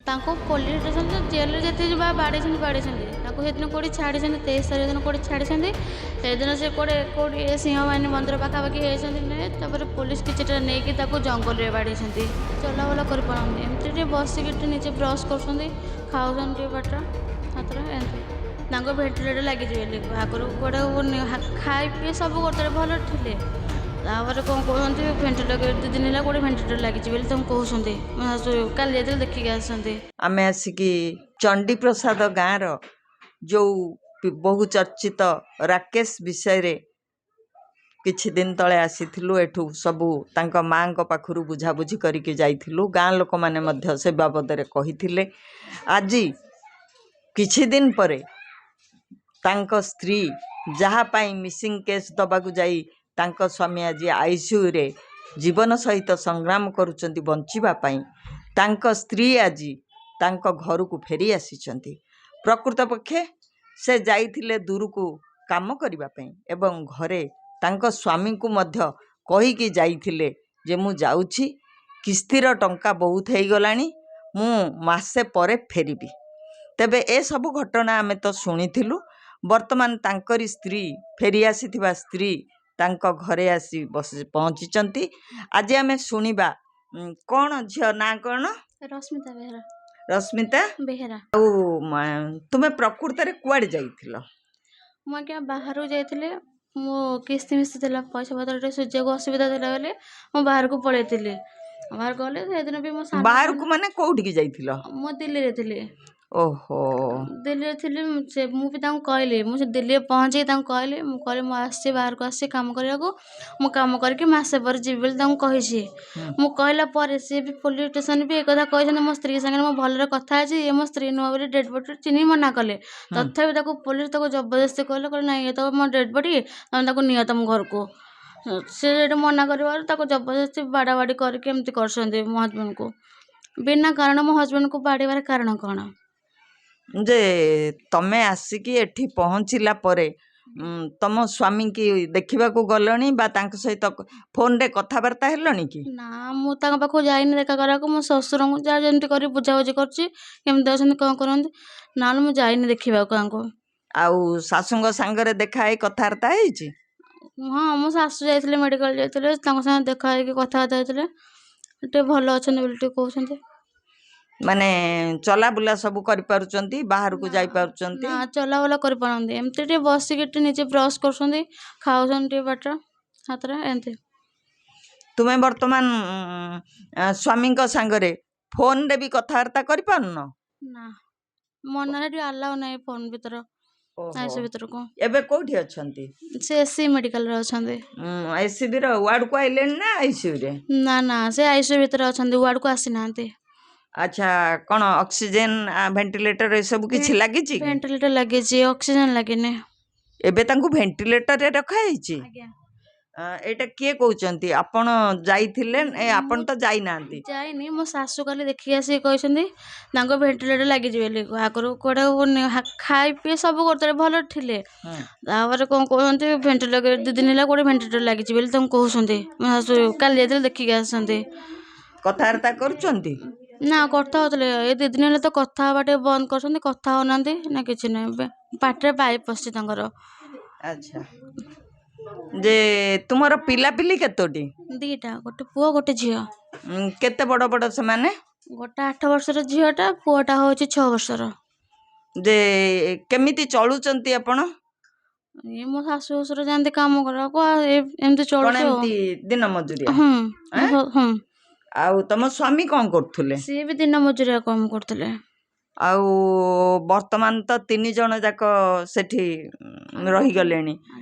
ତାଙ୍କୁ police station ଜେଲରେ ଯେତେ ବାଡ଼େଇଛନ୍ତି ତାଙ୍କୁ ସେଦିନ କେଉଁଠି ଛାଡ଼ିଛନ୍ତି 23 ତାରିଖ ଦିନ କେଉଁଠି ଛାଡ଼ିଛନ୍ତି। ସେଦିନ ସେ କେଉଁଠି ସିଂହବାହିନୀ ମନ୍ଦିର ପାଖାପାଖି ହେଇଛନ୍ତି ନାହିଁ। ତାପରେ ପୋଲିସ କିଛିଟା ନେଇକି ତାକୁ ଜଙ୍ଗଲରେ ବାଡ଼େଇଛନ୍ତି। ଚଲାବୁଲା କରିପାରନ୍ତି ଏମିତି ଟିକେ ବସିକି ଟିକେ ନିଜେ ବ୍ରସ୍ କରୁଛନ୍ତି, ଖାଉଛନ୍ତି ଟିକେ ବାଟ ହାତରେ ଏମିତି ତାଙ୍କ ଭେଣ୍ଟିଲେଟର ଲାଗିଯିବେ। ଆଗରୁ କୁଆଡ଼େ ଖାଇ ପିଇ ସବୁ କରୁଥିଲେ ଭଲ ଥିଲେ। ତାପରେ କ'ଣ କହୁଛନ୍ତି ଭେଣ୍ଟିଲେଟର 2 ଦିନ ହେଲା କେଉଁଠି ଭେଣ୍ଟିଲେଟର ଲାଗିଛି ବୋଲି ତାଙ୍କୁ କହୁଛନ୍ତି। ମୋ ଶାଶୁ କାଲି ଯାଇଥିଲେ ଦେଖିକି ଆସିଛନ୍ତି। ଆମେ ଆସିକି ଚଣ୍ଡୀପ୍ରସାଦ ଗାଁର ଯେଉଁ ବହୁ ଚର୍ଚ୍ଚିତ ରାକେଶ ବିଷୟରେ କିଛି ଦିନ ତଳେ ଆସିଥିଲୁ। ଏଠୁ ସବୁ ତାଙ୍କ ମାଙ୍କ ପାଖରୁ ବୁଝାବୁଝି କରିକି ଯାଇଥିଲୁ। ଗାଁ ଲୋକମାନେ ମଧ୍ୟ ସେ ବାବଦରେ କହିଥିଲେ। ଆଜି କିଛି ଦିନ ପରେ ତାଙ୍କ ସ୍ତ୍ରୀ ଯାହା ପାଇଁ ମିସିଂ କେସ୍ ଦେବାକୁ ଯାଇ ତାଙ୍କ ସ୍ୱାମୀ ଆଜି ଆଇସିୟୁରେ ଜୀବନ ସହିତ ସଂଗ୍ରାମ କରୁଛନ୍ତି ବଞ୍ଚିବା ପାଇଁ, ତାଙ୍କ ସ୍ତ୍ରୀ ଆଜି ତାଙ୍କ ଘରକୁ ଫେରି ଆସିଛନ୍ତି। ପ୍ରକୃତ ପକ୍ଷେ ସେ ଯାଇଥିଲେ ଦୂରକୁ କାମ କରିବା ପାଇଁ ଏବଂ ଘରେ ତାଙ୍କ ସ୍ୱାମୀଙ୍କୁ ମଧ୍ୟ କହିକି ଯାଇଥିଲେ ଯେ ମୁଁ ଯାଉଛି, କିସ୍ତିର ଟଙ୍କା ବହୁତ ହେଇଗଲାଣି, ମୁଁ ମାସେ ପରେ ଫେରିବି। ତେବେ ଏସବୁ ଘଟଣା ଆମେ ତ ଶୁଣିଥିଲୁ। ବର୍ତ୍ତମାନ ତାଙ୍କରି ସ୍ତ୍ରୀ ଫେରି ଆସିଥିବା ସ୍ତ୍ରୀ ତାଙ୍କ ଘରେ ଆସି ପହଞ୍ଚିଛନ୍ତି। ଆଜି ଆମେ ଶୁଣିବା କ'ଣ ଝିଅ ନାଁ କ'ଣ? ରଶ୍ମିତା ବେହେରା। ରଶ୍ମିତା ବେହେରା। ଆଉ ତୁମେ ପ୍ରକୃତରେ କୁଆଡ଼େ ଯାଇଥିଲ? ମୁଁ ଆଜ୍ଞା ବାହାରକୁ ଯାଇଥିଲି। ମୋ କିସ୍ତି ମିସ୍ତି ଥିଲା, ପଇସା ପତ୍ର ଟିକେ ସୁଝିବାକୁ ଅସୁବିଧା ଥିଲା ବୋଲି ମୁଁ ବାହାରକୁ ପଳେଇଥିଲି। ବାହାରକୁ ଗଲେ ସେଦିନ ବି ମୋ ସାନ ବାହାରକୁ ମାନେ କୋଉଠିକି ଯାଇଥିଲ? ମୁଁ ଦିଲ୍ଲୀରେ ଥିଲି। ଓହୋ। ଦିଲ୍ଲୀରେ ଥିଲି। ମୁଁ ବି ତାଙ୍କୁ କହିଲି, ମୁଁ ସେ ଦିଲ୍ଲୀରେ ପହଞ୍ଚିକି ତାଙ୍କୁ କହିଲି ମୁଁ ଆସିଛି ବାହାରକୁ ଆସିଛି କାମ କରିବାକୁ, ମୁଁ କାମ କରିକି ମାସେ ପରେ ଯିବି ବୋଲି ତାଙ୍କୁ କହିଛି। ମୁଁ କହିଲା ପରେ ସିଏ ବି ପୋଲିସ ଷ୍ଟେସନ ବି ଏ କଥା କହିଛନ୍ତି। ମୋ ସ୍ତ୍ରୀ ସାଙ୍ଗରେ ମୁଁ ଭଲରେ କଥା ହେଇଛି, ଇଏ ମୋ ସ୍ତ୍ରୀ ନୁହଁ ବୋଲି ଡେଡ୍ ବଡି ଚିହ୍ନି ମନା କଲେ। ତଥାପି ତାକୁ ପୋଲିସ ତାକୁ ଜବରଦସ୍ତି କହିଲେ ନାଇଁ ଇଏ ତ ମୋ ଡେଡ୍ ବଡି, ତମେ ତାକୁ ନିଅ ତମ ଘରକୁ। ସେ ଏଠି ମନା କରିବାରୁ ତାକୁ ଜବରଦସ୍ତି ବାଡ଼ାବାଡ଼ି କରିକି ଏମିତି କରୁଛନ୍ତି ମୋ ହଜବେଣ୍ଡକୁ। ବିନା କାରଣ ମୋ ହଜବେଣ୍ଡକୁ ବାଡ଼େଇବାର କାରଣ କ'ଣ? ଯେ ତମେ ଆସିକି ଏଠି ପହଞ୍ଚିଲା ପରେ ତମ ସ୍ୱାମୀକି ଦେଖିବାକୁ ଗଲଣି ବା ତାଙ୍କ ସହିତ ଫୋନରେ କଥାବାର୍ତ୍ତା ହେଲଣି କି? ନା, ମୁଁ ତାଙ୍କ ପାଖକୁ ଯାଇନି ଦେଖା କରିବାକୁ। ମୋ ଶ୍ୱଶୁରଙ୍କୁ ଯାହା ଯେମିତି କରି ବୁଝାବୁଝି କରୁଛି, କେମିତି ଅଛନ୍ତି କ'ଣ କରନ୍ତି, ନହେଲେ ମୁଁ ଯାଇନି ଦେଖିବାକୁ ତାଙ୍କୁ। ଆଉ ଶାଶୁଙ୍କ ସାଙ୍ଗରେ ଦେଖା ହେଇ କଥାବାର୍ତ୍ତା ହେଇଛି? ହଁ, ମୋ ଶାଶୁ ଯାଇଥିଲେ, ମେଡ଼ିକାଲ ଯାଇଥିଲେ, ତାଙ୍କ ସାଙ୍ଗେ ଦେଖା ହେଇକି କଥାବାର୍ତ୍ତା ହେଇଥିଲେ। ଟିକେ ଭଲ ଅଛନ୍ତି ବୋଲି ଟିକେ କହୁଛନ୍ତି। ମାନେ ଚଲାବୁଲା ସବୁ କରିପାରୁଛନ୍ତି, ବାହାରକୁ ଯାଇପାରୁଛନ୍ତି? ନା, ଚଲାବୁଲା କରିପାରନ୍ତି ଏମିତି ଟିକେ ବସିକି ଟିକେ ନିଜେ ବ୍ରସ୍ କରୁଛନ୍ତି, ଖାଉଛନ୍ତି ଟିକେ ବାଟ ହାତରେ ଏମିତି। ତୁମେ ବର୍ତ୍ତମାନ ସ୍ୱାମୀଙ୍କ ସାଙ୍ଗରେ ଫୋନରେ ବି କଥାବାର୍ତ୍ତା କରିପାରୁନ? ନା, ମନରେ ଟିକେ ଆଲାଉ ନାହିଁ ଫୋନ ଭିତର ଆଇସିୟୁ ଭିତରକୁ। ଏବେ କୋଉଠି ଅଛନ୍ତି? ସେ ଏସି ମେଡ଼ିକାଲରେ ଅଛନ୍ତି। ଏସିବିର ୱାର୍ଡକୁ ଆଇଲେଣି ନା ଆଇସିୟୁରେ? ନା, ସେ ଆଇସିୟୁ ଭିତରେ ଅଛନ୍ତି, ୱାର୍ଡକୁ ଆସିନାହାନ୍ତି। ଆଚ୍ଛା, କ'ଣ ଅକ୍ସିଜେନ ଭେଣ୍ଟିଲେଟର ଏସବୁ କିଛି ଲାଗିଛି? ଭେଣ୍ଟିଲେଟର ଲାଗିଛି, ଅକ୍ସିଜେନ ଲାଗିନି। ଏବେ ତାଙ୍କୁ ଭେଣ୍ଟିଲେଟରରେ ରଖାହେଇଛି? ଆଜ୍ଞା। ଏଇଟା କିଏ କହୁଛନ୍ତି? ଆପଣ ଯାଇଥିଲେ? ଆପଣ ତ ଯାଇନାହାନ୍ତି। ଯାଇନି, ମୋ ଶାଶୁ କାଲି ଦେଖିକି ଆସିକି କହିଛନ୍ତି ତାଙ୍କ ଭେଣ୍ଟିଲେଟର ଲାଗିଛି ବୋଲି। ଆଗରୁ କୁଆଡ଼େ ଖାଇ ପିଇ ସବୁ କରୁଥିଲେ ଭଲ ଥିଲେ। ତାପରେ କ'ଣ କହୁଛନ୍ତି ଭେଣ୍ଟିଲେଟର 2 ଦିନ ହେଲା କେଉଁଠି ଭେଣ୍ଟିଲେଟର ଲାଗିଛି ବୋଲି ତାଙ୍କୁ କହୁଛନ୍ତି। ମୋ ଶାଶୁ କାଲି ଯାଇଥିଲେ ଦେଖିକି ଆସିଛନ୍ତି। କଥାବାର୍ତ୍ତା କରୁଛନ୍ତି? ନା, କଥା ହଉଥିଲେ, ଏ 2 ଦିନ ହେଲା ତ କଥା ହେବା ଟିକେ ବନ୍ଦ କରୁଛନ୍ତି, କଥା ହଉନାହାନ୍ତି ନା କିଛି ନାହିଁ। ପାଟିରେ ପାଇପ୍ ପଶିଛି ତାଙ୍କର। ଆଚ୍ଛା, ଯେ ତୁମର ପିଲାପିଲି କେତୋଟି? 2ଟା, ଗୋଟେ ପୁଅ ଗୋଟେ ଝିଅ। କେତେ ବଡ଼ ବଡ଼ ସେମାନେ? ଗୋଟେ 8 ବର୍ଷର ଝିଅଟା, ପୁଅଟା ହେଉଛି 6 ବର୍ଷର। ଯେ କେମିତି ଚଳୁଛନ୍ତି ଆପଣ? ମୋ ଶାଶୁ ଶ୍ୱଶୁର ଯାଆନ୍ତି କାମ କରିବାକୁ, ଏମିତି କ'ଣ ଚଳୁଛୁ। ଏମିତି ଦିନ ମଜୁରିଆ? ଆଉ ତମ ସ୍ୱାମୀ କ'ଣ କରୁଥିଲେ? ସିଏ ବି ଦିନ ମଜୁରିଆ କାମ କରୁଥିଲେ। ଆଉ ବର୍ତ୍ତମାନ ତ 3 ଜଣ ଯାକ ସେଠି ରହିଗଲେଣି।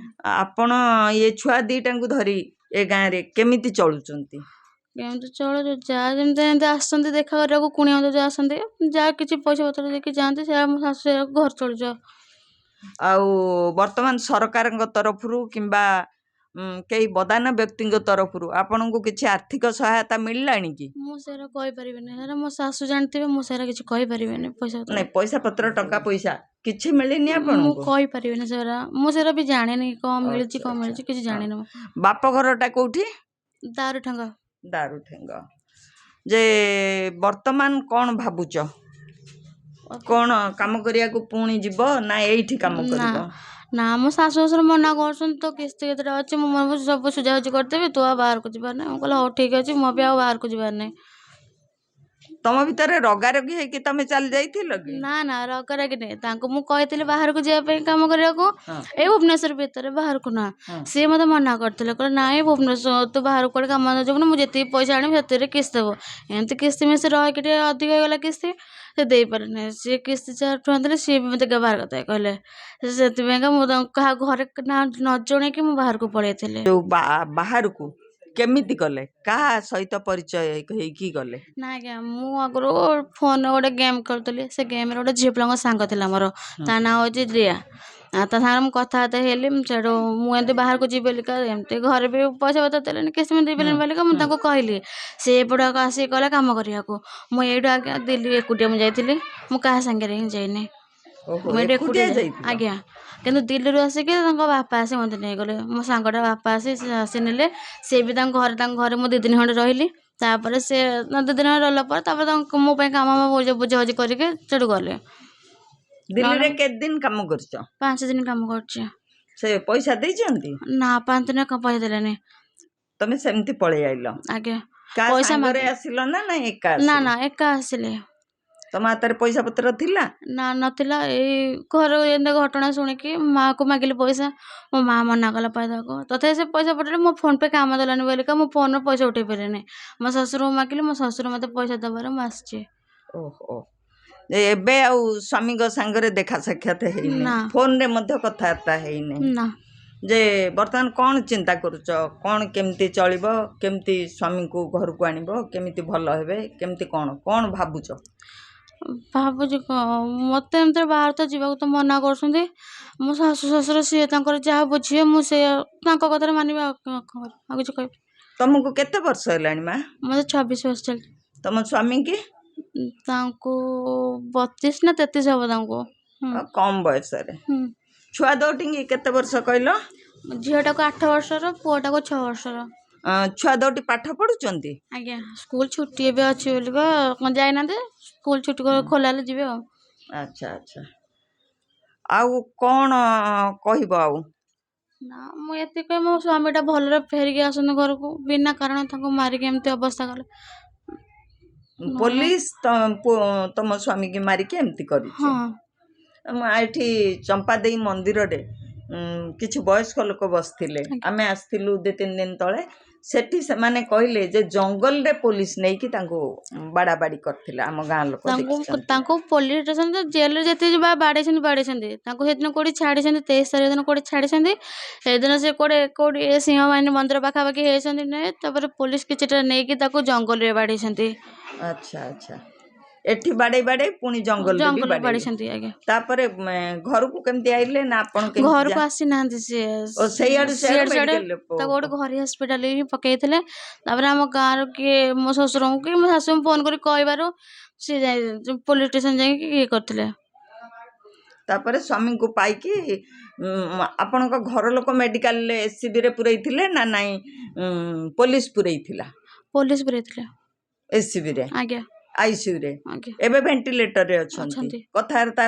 ଆପଣ ଏ ଛୁଆ 2ଟାଙ୍କୁ ଧରି ଏ ଗାଁରେ କେମିତି ଚଳୁଛନ୍ତି? କେମିତି ଚଳୁଛୁ, ଯାହା ଯେମିତି ଏମିତି ଆସନ୍ତି ଦେଖା କରିବାକୁ, କୁଣିଆ ଯୋଉ ଆସନ୍ତି, ଯାହା କିଛି ପଇସା ପତ୍ର ଦେଇକି ଯାଆନ୍ତି, ସେୟା ମୋ ଶାଶୁ ଘର ଚଳୁଛୁ। ଆଉ ବର୍ତ୍ତମାନ ସରକାରଙ୍କ ତରଫରୁ କିମ୍ବା କେହି ବଦାନ ବ୍ୟକ୍ତିଙ୍କ ତରଫରୁ ଆପଣଙ୍କୁ କିଛି ଆର୍ଥିକ ସହାୟତା ମିଳିଲାଣି କି? ମୁଁ ସେରା କହିପାରିବିନି, ସେରା ମୋ ଶାଶୁ ଜାଣିଥିବେ, ମୁଁ ସେରା କିଛି କହିପାରିବିନି। ପଇସା ପତ୍ର ଟଙ୍କା ପଇସା କିଛି ମିଳିନି ମୁଁ ଆପଣଙ୍କୁ? କହିପାରିବିନି ସେରା, ମୁଁ ସେରା ବି ଜାଣିନି କ'ଣ ମିଳିଛି କ'ଣ ମିଳିଛି କିଛି ଜାଣିନି। ବାପ ଘରଟା କୋଉଠି? ଦାରୁଠେଙ୍ଗା। ଦାରୁଠେଙ୍ଗ। ଯେ ବର୍ତ୍ତମାନ କ'ଣ ଭାବୁଛ? କଣ କାମ କରିବାକୁ ପୁଣି ଯିବ ନା ଏଇଠି କାମ ନା କରିବ? ନା ମୋ ଶାଶୁ ଶ୍ୱଶୁର ମନା କରୁଛନ୍ତି ତ କିସ୍ତି କେତେଟା ଅଛି ମୁଁ ମୋର ସବୁ ସୁଝାବୁଝି କରିଦେବି ତୁ ଆଉ ବାହାରକୁ ଯିବାର ନାହିଁ। ମୁଁ କହିଲି ହଉ ଠିକ୍ ଅଛି ମୁଁ ବି ଆଉ ବାହାରକୁ ଯିବାର ନାହିଁ। ତମ ଭିତରେ ରଗାରଗି ହେଇକି ତମେ ଚାଲି ଯାଇଥିଲ କି? ନା ନା ରଗରାଗି ନାହିଁ। ତାଙ୍କୁ ମୁଁ କହିଥିଲି ବାହାରକୁ ଯିବା ପାଇଁ କାମ କରିବାକୁ ହଁ ଏଇ ଭୁବନେଶ୍ୱର ଭିତରେ ବାହାରକୁ ନା ହଁ ସିଏ ମୋତେ ମନା କରିଥିଲେ କହିଲେ ନାଇଁ ଭୁବନେଶ୍ୱର ତୁ ବାହାରକୁ କୁଆଡ଼େ କାମ ଯିବୁନି ମୁଁ ଯେତିକି ପଇସା ଆଣିବି ସେଥିରେ କିସ୍ତି ଦେବ। ଏମିତି କିସ୍ତି ମିସ୍ତି ରହିକି ଟିକେ ଅଧିକ ହେଇଗଲା କିସ୍ତି ସେ ଦେଇପାରିନି। ସିଏ କିସ୍ତି ଯାହା ଟଙ୍କା ଦେଲେ ସିଏ ବି ମୋତେ ବାହାର କଥା କହିଲେ ସେଥିପାଇଁକା ମୁଁ ତାଙ୍କୁ କାହା ଘରେ ନ ଜଣେଇକି ମୁଁ ବାହାରକୁ ପଳେଇଥିଲି। ଯୋଉ ବାହାରକୁ କେମିତି ଗଲେ କାହା ସହିତ ପରିଚୟ ହେଇକି ଗଲେ? ନା ଆଜ୍ଞା ମୁଁ ଆଗରୁ ଫୋନରେ ଗୋଟେ ଗେମ୍ ଖେଳୁଥିଲି। ସେ ଗେମ୍ରେ ଗୋଟେ ଝିଅ ପିଲାଙ୍କ ସାଙ୍ଗ ଥିଲା ମୋର ତା ନାଁ ହେଉଛି ରିୟା। ତା ସାଙ୍ଗରେ ମୁଁ କଥାବାର୍ତ୍ତା ହେଲି ସେଠୁ ମୁଁ ଏମିତି ବାହାରକୁ ଯିବି ବୋଲିକା ଏମିତି ଘରେ ବି ପଇସା ପତ୍ର ଦେଲେନି କିସ୍ତି ମୁଁ ଦେଇପାରିଲିନି ବୋଲିକା ମୁଁ ତାଙ୍କୁ କହିଲି। ସେ ଏପଟେ ଆସିକି ଗଲେ କାମ କରିବାକୁ। ମୁଁ ଏଇଠୁ ଆଜ୍ଞା ଦିଲ୍ଲୀ ଏକୁଟିଆ ମୁଁ ଯାଇଥିଲି। ମୁଁ କାହା ସାଙ୍ଗରେ ହିଁ ଯାଇନି। ଓହୋ ମୁଁ ଏଇଠି ଏକୁଟିଆ ଏକୁଟିଆ ଯାଇଥିଲ? ଆଜ୍ଞା। କିନ୍ତୁ ଦିଲ୍ଲୀରୁ ଆସିକି ତାଙ୍କ ବାପା ଆସି ମୋତେ ନେଇଗଲେ। ମୋ ସାଙ୍ଗଟା ବାପା ଆସି ନେଲେ। ସିଏ ବି ତାଙ୍କ ଘରେ ମୁଁ 2 ଦିନ ଖଣ୍ଡେ ରହିଲି। ତାପରେ ସେ 2 ଦିନ ରହିଲା ପରେ ତାପରେ ମୋ ପାଇଁ କାମ ବୁଝାବୁଝି କରିକି ସେଠୁ ଗଲେ। ଦିଲ୍ଲୀରେ କେତେ ଦିନ କାମ କରିଛ? 5 ଦିନ କାମ କରୁଛି। ସେ ପଇସା ଦେଇଛନ୍ତି? ନା 5 ଦିନ ପଇସା ଦେଲେନି। ତମେ ସେମିତି ପଳେଇ ଆଇଲ? ଆଜ୍ଞା କାହା ପଇସା ସାଙ୍ଗରେ ମାଗି ଆସିଲ ନା ନାଇଁ ଏକା ନା ଆସିଲ? ନା ଏକା ଆସିଲେ। ତମ ହାତରେ ପଇସା ପତ୍ର ଥିଲା? ନା ନଥିଲା। ଏଇ ଘର ଏମିତି ଘଟଣା ଶୁଣିକି ମାଆକୁ ମାଗିଲି ପଇସା। ମୋ ମା ମନା କଲା ପାଇବାକୁ। ତଥାପି ସେ ପଇସା ପଠେଇଲେ ମୋ ଫୋନ୍ ପେ କାମ ଦେଲାନି ବୋଲିକା ମୋ ଫୋନ୍ରୁ ପଇସା ଉଠେଇ ପାରିଲିନି। ମୋ ଶ୍ୱଶୁରଙ୍କୁ ମାଗିଲି ମୋ ଶ୍ୱଶୁର ମୋତେ ପଇସା ଦେବାରୁ ମୁଁ ଆସିଛି। ଓହୋ ଏବେ ଆଉ ସ୍ୱାମୀଙ୍କ ସାଙ୍ଗରେ ଦେଖା ସାକ୍ଷାତ ହେଇନି? ନା ଫୋନରେ ମଧ୍ୟ କଥାବାର୍ତ୍ତା ହେଇନି? ନା ଯେ ବର୍ତ୍ତମାନ କ'ଣ ଚିନ୍ତା କରୁଛ? କ'ଣ କେମିତି ଚଳିବ? କେମିତି ସ୍ୱାମୀଙ୍କୁ ଘରକୁ ଆଣିବ? କେମିତି ଭଲ ହେବେ? କେମିତି କ'ଣ ଭାବୁଛ? ଭାବୁଛି କ'ଣ ମୋତେ ଏମିତିରେ ବାହାର ତ ଯିବାକୁ ତ ମନା କରୁଛନ୍ତି। ମୋ ଶାଶୁ ଶ୍ୱଶୁର ସିଏ ତାଙ୍କର ଯାହା ବୁଝିବେ ମୁଁ ସେଇଆ ତାଙ୍କ କଥାରେ ମାନିବି। ଆଉ କିଛି କହିବି? ତମକୁ କେତେ ବର୍ଷ ହେଲାଣି ମା? ମୋତେ 26 ବର୍ଷ ଚାଲିଛି। ତମ ସ୍ୱାମୀ କି? ତାଙ୍କୁ 32 ନା 33 ହବ ତାଙ୍କୁ। କମ୍ ବୟସରେ। ହୁଁ ଛୁଆ ଦୋଟିଙ୍କି କେତେ ବର୍ଷ କହିଲ? ଝିଅଟାକୁ 8 ବର୍ଷର ପୁଅଟାକୁ 6 ବର୍ଷର। ଛୁଆ ଦୋଟି ପାଠ ପଢୁଛନ୍ତି? ଆଜ୍ଞା ସ୍କୁଲ ଛୁଟି ଏବେ ଅଛି ବୋଲିକା ଯାଇନାହାନ୍ତି। ସ୍କୁଲ ଛୁଟି ଖୋଲା ହେଲେ ଯିବେ ଆଉ। ଆଚ୍ଛା ଆଚ୍ଛା। ଆଉ କ'ଣ କହିବ ଆଉ? ନା ମୁଁ ଏତିକି ମୋ ସ୍ୱାମୀଟା ଭଲରେ ଫେରିକି ଆସନ୍ତୁ ଘରକୁ। ବିନା କାରଣ ତାଙ୍କୁ ମାରିକି ଏମିତି ଅବସ୍ଥା କଲେ। ନହେଲେ ପୋଲିସ ତମ ସ୍ୱାମୀକି ମାରିକି ଏମିତି କରିଛି? ହଁ ଏଠି ଚମ୍ପାଦେଇ ମନ୍ଦିରରେ କିଛି ବୟସ୍କ ଲୋକ ବସିଥିଲେ। ଆଜ୍ଞା ଆମେ ଆସିଥିଲୁ 2-3 ଦିନ ତଳେ। ସେଠି ସେମାନେ କହିଲେ ଯେ ଜଙ୍ଗଲରେ ପୋଲିସ ନେଇକି ତାଙ୍କୁ ବାଡ଼ାବାଡ଼ି କରିଥିଲେ। ଆମ ଗାଁ ଲୋକ ଦେଖିଛନ୍ତି। ତାଙ୍କୁ ପୋଲିସ ଷ୍ଟେସନ ଜେଲରେ ଯେତିକି ବାଡ଼େଇଛନ୍ତି ତାଙ୍କୁ ସେଦିନ କୋଉଠି ଛାଡ଼ିଛନ୍ତି 23 ତାରିଖ ଦିନ କୋଉଠି ଛାଡ଼ିଛନ୍ତି। ସେଦିନ ସେ କୋଉଠି ସିଂହବାହିନୀ ମନ୍ଦିର ପାଖାପାଖି ହେଇଛନ୍ତି ନାଇଁ। ତାପରେ ପୋଲିସ କିଛିଟା ନେଇକି ତାକୁ ଜଙ୍ଗଲରେ ବାଡ଼େଇଛନ୍ତି। ଆଚ୍ଛା ଆଚ୍ଛା। ଏଠି ବାଡ଼େଇ ପୁଣି ଜଙ୍ଗଲରେ ବି ବାଡ଼େଇଲେ। ବାଡ଼େଇଛନ୍ତି ଆଜ୍ଞା। ତାପରେ ଘରକୁ କେମିତି ଆଇଲେ ନା ଆପଣ କେମିତି ଘରକୁ ଆସିନାହାନ୍ତି ସିଏ ଓ ସେଇଆଡୁ ସିଆଡ଼େ ସିଆଡ଼େ ମେଡିକାଲରେ ତାକୁ ଗୋଟେ ଘରୋଇ ହସ୍ପିଟାଲରେ ହିଁ ପକେଇଥିଲେ। ତାପରେ ଆମ ଗାଁର କିଏ ମୋ ଶ୍ୱଶୁରଙ୍କୁ କି ମୋ ଶାଶୁଙ୍କୁ ଫୋନ୍ କରି କହିବାରୁ ସିଏ ପୋଲିସ ଷ୍ଟେସନ ଯାଇକି ଇଏ କରିଥିଲେ। ତାପରେ ସ୍ୱାମୀଙ୍କୁ ପାଇକି ଆପଣଙ୍କ ଘର ଲୋକ ମେଡିକାଲରେ ଏସସିବିରେ ପୁରେଇଥିଲେ ନା ନାଇଁ ପୋଲିସ ପୁରେଇଥିଲା? ପୋଲିସ ପୁରେଇଥିଲେ। ଏସସିବିରେ ଆଜ୍ଞା ଆଇସିୟୁରେ? ଆଜ୍ଞା ଏବେ ଭେଣ୍ଟିଲେଟରରେ ଅଛନ୍ତି। ଅଛନ୍ତି। କଥାବାର୍ତ୍ତା